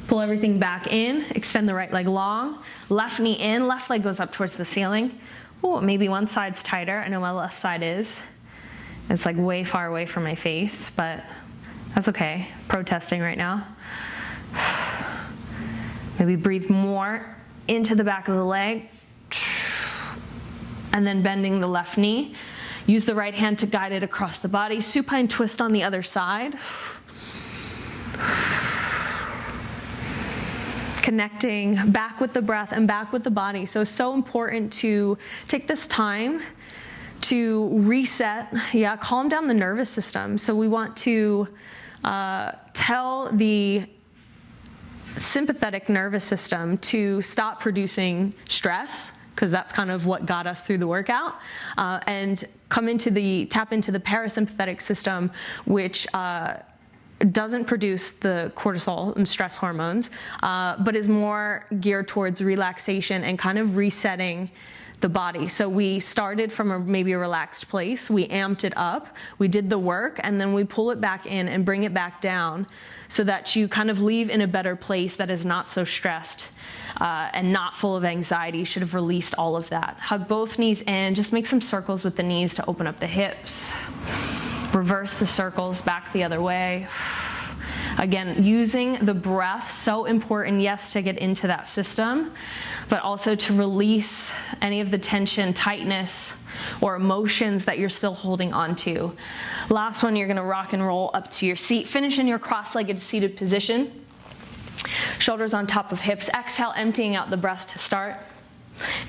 Pull everything back in, extend the right leg long, left knee in, left leg goes up towards the ceiling. Oh, maybe one side's tighter. I know my left side is. It's like way far away from my face, but that's okay. Protesting right now. Maybe breathe more into the back of the leg. And then bending the left knee. Use the right hand to guide it across the body. Supine twist on the other side. Connecting back with the breath and back with the body. So it's so important to take this time to reset, calm down the nervous system. So we want to tell the sympathetic nervous system to stop producing stress, because that's kind of what got us through the workout, and tap into the parasympathetic system, which doesn't produce the cortisol and stress hormones, but is more geared towards relaxation and kind of resetting the body. So we started from maybe a relaxed place, we amped it up, we did the work, and then we pull it back in and bring it back down so that you kind of leave in a better place that is not so stressed and not full of anxiety. You should have released all of that. Hug both knees in, just make some circles with the knees to open up the hips. Reverse the circles back the other way. Again, using the breath, so important, yes, to get into that system, but also to release any of the tension, tightness, or emotions that you're still holding on to. Last one, you're gonna rock and roll up to your seat. Finish in your cross-legged seated position. Shoulders on top of hips. Exhale, emptying out the breath to start.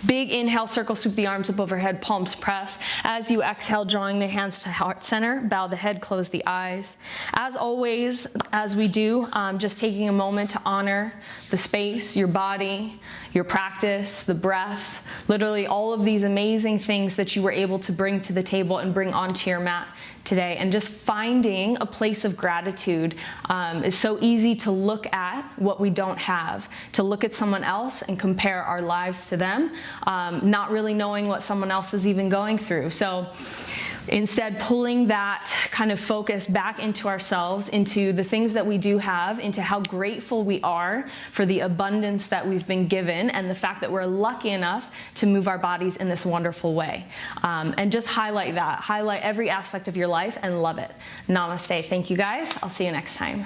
Big inhale, circle sweep the arms up overhead, palms press. As you exhale, drawing the hands to heart center, bow the head, close the eyes. As always, as we do, just taking a moment to honor the space, your body, your practice, the breath, literally all of these amazing things that you were able to bring to the table and bring onto your mat today. And just finding a place of gratitude is so easy to look at what we don't have, to look at someone else and compare our lives to them, not really knowing what someone else is even going through. So instead, pulling that kind of focus back into ourselves, into the things that we do have, into how grateful we are for the abundance that we've been given and the fact that we're lucky enough to move our bodies in this wonderful way. And just highlight that. Highlight every aspect of your life and love it. Namaste. Thank you guys. I'll see you next time.